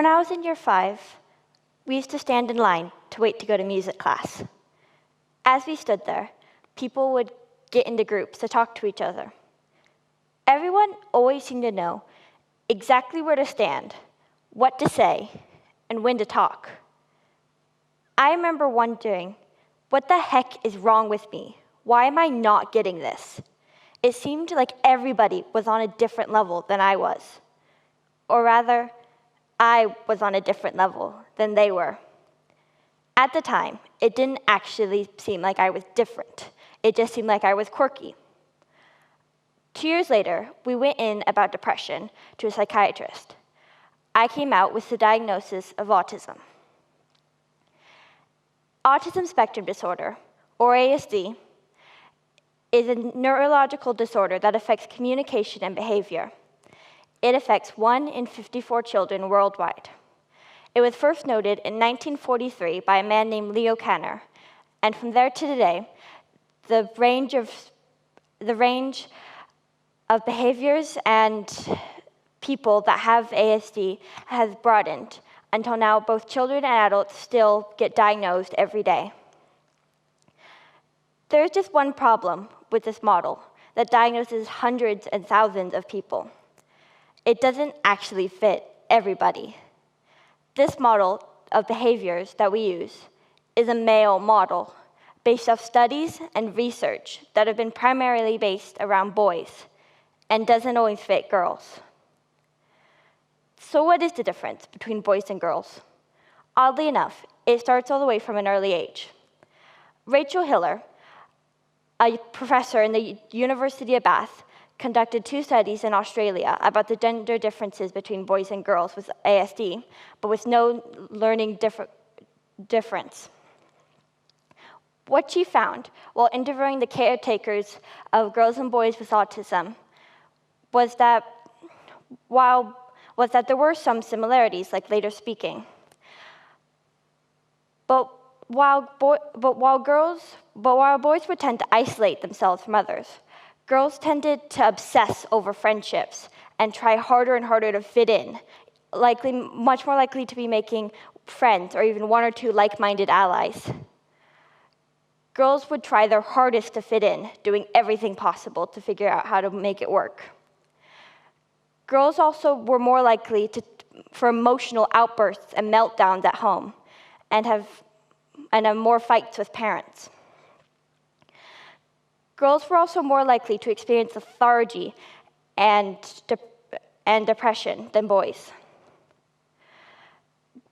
When I was in year 5, we used to stand in line to wait to go to music class. As we stood there, people would get into groups to talk to each other. Everyone always seemed to know exactly where to stand, what to say, and when to talk. I remember wondering, what the heck is wrong with me? Why am I not getting this? It seemed like everybody was on a different level than I was. Or rather, I was on a different level than they were. At the time, it didn't actually seem like I was different. It just seemed like I was quirky. 2 years later, we went in about depression to a psychiatrist. I came out with the diagnosis of autism. Autism spectrum disorder, or ASD, is a neurological disorder that affects communication and behavior. It affects 1 in 54 children worldwide. It was first noted in 1943 by a man named Leo Kanner, and from there to today, the range of behaviors and people that have ASD has broadened. Until now, both children and adults still get diagnosed every day. There's just one problem with this model that diagnoses hundreds and thousands of people. It doesn't actually fit everybody. This model of behaviors that we use is a male model based off studies and research that have been primarily based around boys and doesn't always fit girls. So what is the difference between boys and girls? Oddly enough, it starts all the way from an early age. Rachel Hiller, a professor in the University of Bath, conducted 2 studies in Australia about the gender differences between boys and girls with ASD, but with no learning difference. What she found while interviewing the caretakers of girls and boys with autism was that there were some similarities, like later speaking. But while boys would tend to isolate themselves from others, girls tended to obsess over friendships and try harder and harder to fit in, much more likely to be making friends or even 1 or 2 like-minded allies. Girls would try their hardest to fit in, doing everything possible to figure out how to make it work. Girls also were more likely for emotional outbursts and meltdowns at home and have more fights with parents. Girls were also more likely to experience lethargy and depression than boys.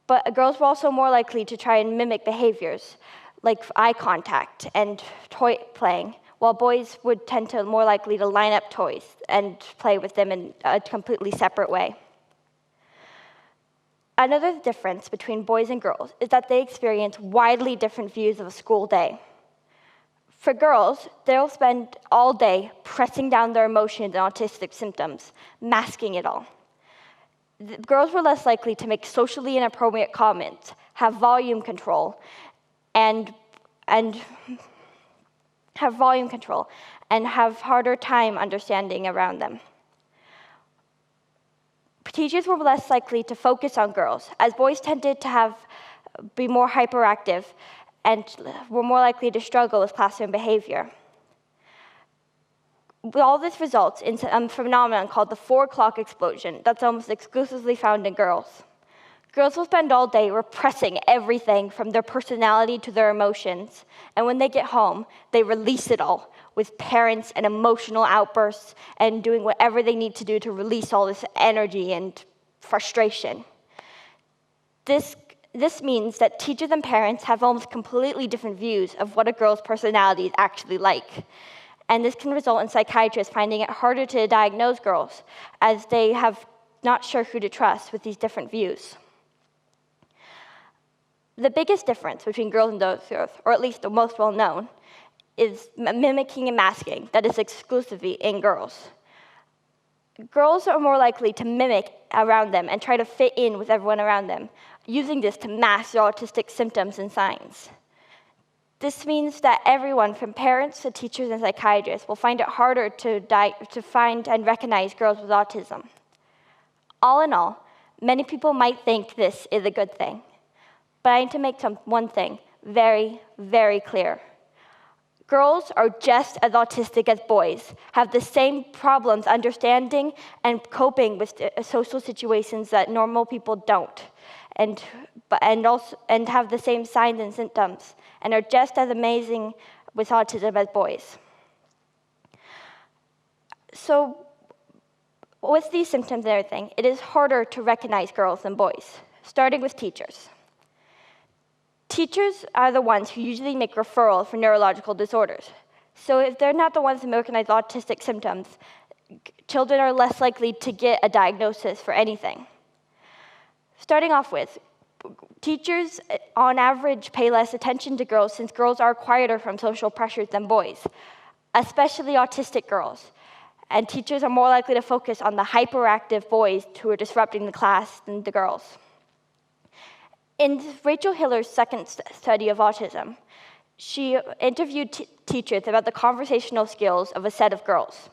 But girls were also more likely to try and mimic behaviors like eye contact and toy playing, while boys would tend to more likely to line up toys and play with them in a completely separate way. Another difference between boys and girls is that they experience widely different views of a school day. For girls, they'll spend all day pressing down their emotions and autistic symptoms, masking it all. Girls were less likely to make socially inappropriate comments, have volume control, and have harder time understanding around them. Teachers were less likely to focus on girls, as boys tended to be more hyperactive and were more likely to struggle with classroom behavior. All this results in a phenomenon called the 4 o'clock explosion that's almost exclusively found in girls. Girls will spend all day repressing everything from their personality to their emotions, and when they get home, they release it all with parents and emotional outbursts and doing whatever they need to do to release all this energy and frustration. This means that teachers and parents have almost completely different views of what a girl's personality is actually like. And this can result in psychiatrists finding it harder to diagnose girls, as they have not sure who to trust with these different views. The biggest difference between girls and boys, or at least the most well-known, is mimicking and masking that is exclusively in girls. Girls are more likely to mimic around them and try to fit in with everyone around them, using this to mask their autistic symptoms and signs. This means that everyone, from parents to teachers and psychiatrists, will find it harder to find and recognize girls with autism. All in all, Many people might think this is a good thing, but I need to make one thing very, very clear. Girls are just as autistic as boys, have the same problems understanding and coping with social situations that normal people don't, and have the same signs and symptoms, and are just as amazing with autism as boys. So, with these symptoms and everything, it is harder to recognize girls than boys, starting with teachers. Teachers are the ones who usually make referrals for neurological disorders. So if they're not the ones who recognize autistic symptoms, children are less likely to get a diagnosis for anything. Starting off with, teachers on average pay less attention to girls since girls are quieter from social pressures than boys, especially autistic girls. And teachers are more likely to focus on the hyperactive boys who are disrupting the class than the girls. In Rachel Hiller's second study of autism, she interviewed teachers about the conversational skills of a set of girls.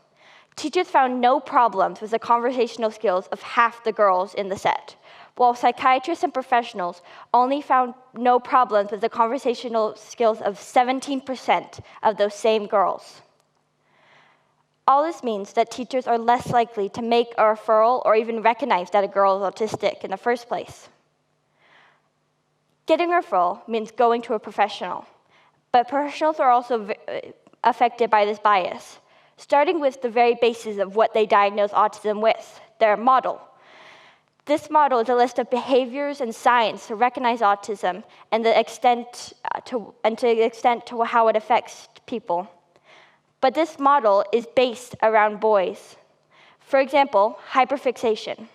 Teachers found no problems with the conversational skills of half the girls in the set, while psychiatrists and professionals only found no problems with the conversational skills of 17% of those same girls. All this means that teachers are less likely to make a referral or even recognize that a girl is autistic in the first place. Getting a referral means going to a professional, but professionals are also affected by this bias, starting with the very basis of what they diagnose autism with, their model. This model is a list of behaviors and signs to recognize autism and to the extent to how it affects people. But this model is based around boys. For example, hyperfixation.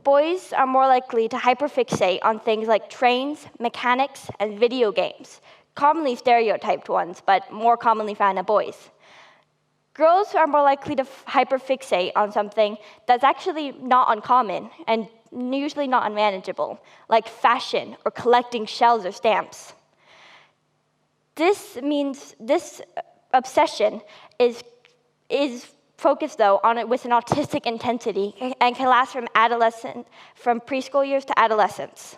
Boys are more likely to hyperfixate on things like trains, mechanics, and video games, commonly stereotyped ones, but more commonly found in boys. Girls are more likely to hyperfixate on something that's actually not uncommon and usually not unmanageable, like fashion or collecting shells or stamps. This obsession is focused, though, on it with an autistic intensity and can last from preschool years to adolescence.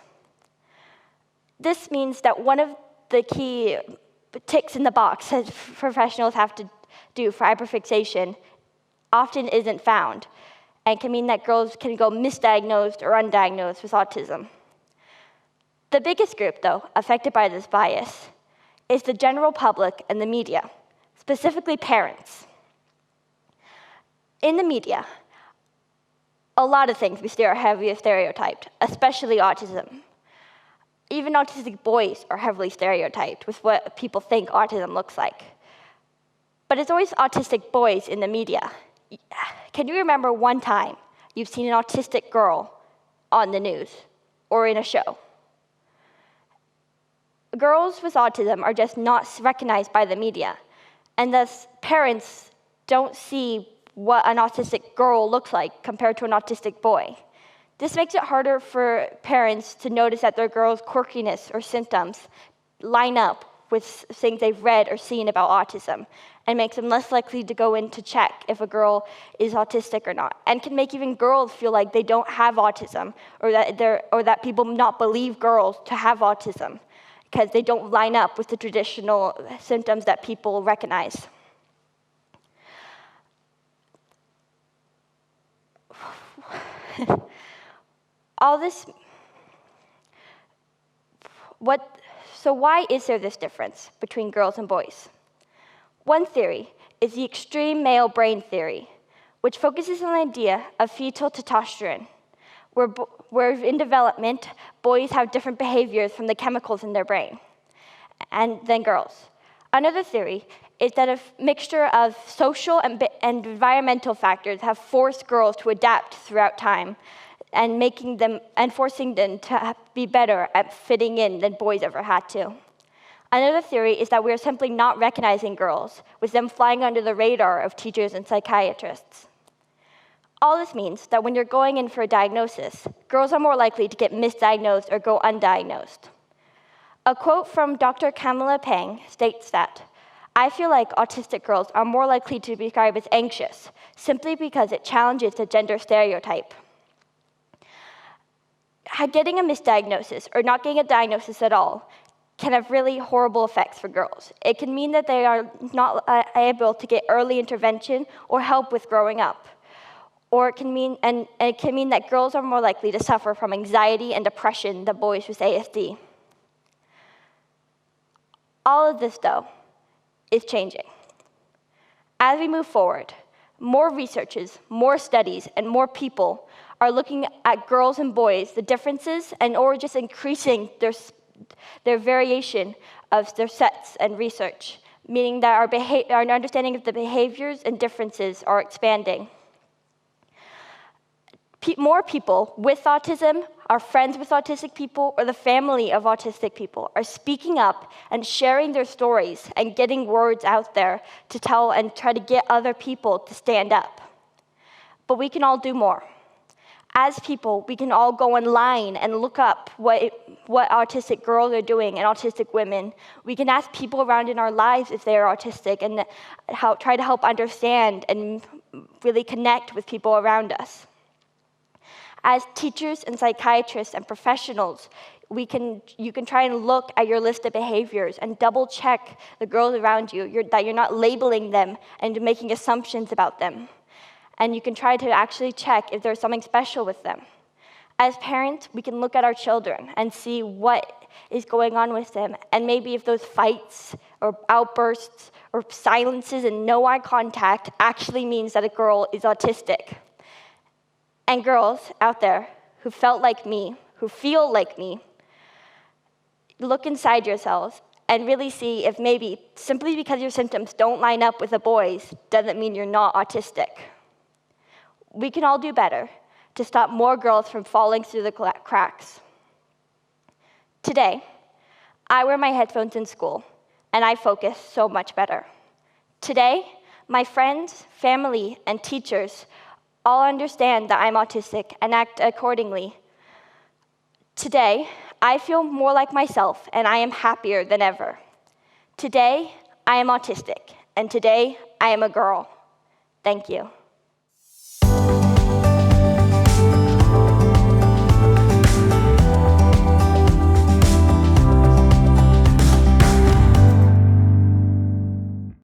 This means that one of the key ticks in the box that professionals have to do for hyperfixation often isn't found, and can mean that girls can go misdiagnosed or undiagnosed with autism. The biggest group, though, affected by this bias is the general public and the media, specifically parents. In the media, a lot of things are heavily stereotyped, especially autism. Even autistic boys are heavily stereotyped with what people think autism looks like. But it's always autistic boys in the media. Can you remember one time you've seen an autistic girl on the news or in a show? Girls with autism are just not recognized by the media, and thus parents don't see what an autistic girl looks like compared to an autistic boy. This makes it harder for parents to notice that their girl's quirkiness or symptoms line up with things they've read or seen about autism, and makes them less likely to go in to check if a girl is autistic or not, and can make even girls feel like they don't have autism, or that people not believe girls to have autism, because they don't line up with the traditional symptoms that people recognize. So why is there this difference between girls and boys? One theory is the extreme male brain theory, which focuses on the idea of fetal testosterone, where in development, boys have different behaviors from the chemicals in their brain than girls. Another theory is that a mixture of social and environmental factors have forced girls to adapt throughout time, and forcing them to be better at fitting in than boys ever had to. Another theory is that we are simply not recognizing girls, with them flying under the radar of teachers and psychiatrists. All this means that when you're going in for a diagnosis, girls are more likely to get misdiagnosed or go undiagnosed. A quote from Dr. Kamala Pang states that, "I feel like autistic girls are more likely to be described as anxious, simply because it challenges the gender stereotype." getting a misdiagnosis or not getting a diagnosis at all can have really horrible effects for girls. It can mean that they are not able to get early intervention or help with growing up. Or it can mean, and it can mean that girls are more likely to suffer from anxiety and depression than boys with ASD. All of this, though, is changing. As we move forward, more researchers, more studies, and more people are looking at girls and boys, the differences, or just increasing their variation of their sets and research, meaning that our understanding of the behaviors and differences are expanding. More people with autism, our friends with autistic people, or the family of autistic people are speaking up and sharing their stories and getting words out there to tell and try to get other people to stand up. But we can all do more. As people, we can all go online and look up what autistic girls are doing and autistic women. We can ask people around in our lives if they are autistic and try to help understand and really connect with people around us. As teachers and psychiatrists and professionals, you can try and look at your list of behaviors and double check the girls around you, that you're not labeling them and making assumptions about them. And you can try to actually check if there's something special with them. As parents, we can look at our children and see what is going on with them, and maybe if those fights or outbursts or silences and no eye contact actually means that a girl is autistic. And girls out there who felt like me, who feel like me, look inside yourselves and really see if maybe simply because your symptoms don't line up with a boy's doesn't mean you're not autistic. We can all do better to stop more girls from falling through the cracks. Today, I wear my headphones in school, and I focus so much better. Today, my friends, family, and teachers all understand that I'm autistic and act accordingly. Today, I feel more like myself, and I am happier than ever. Today, I am autistic, and today, I am a girl. Thank you.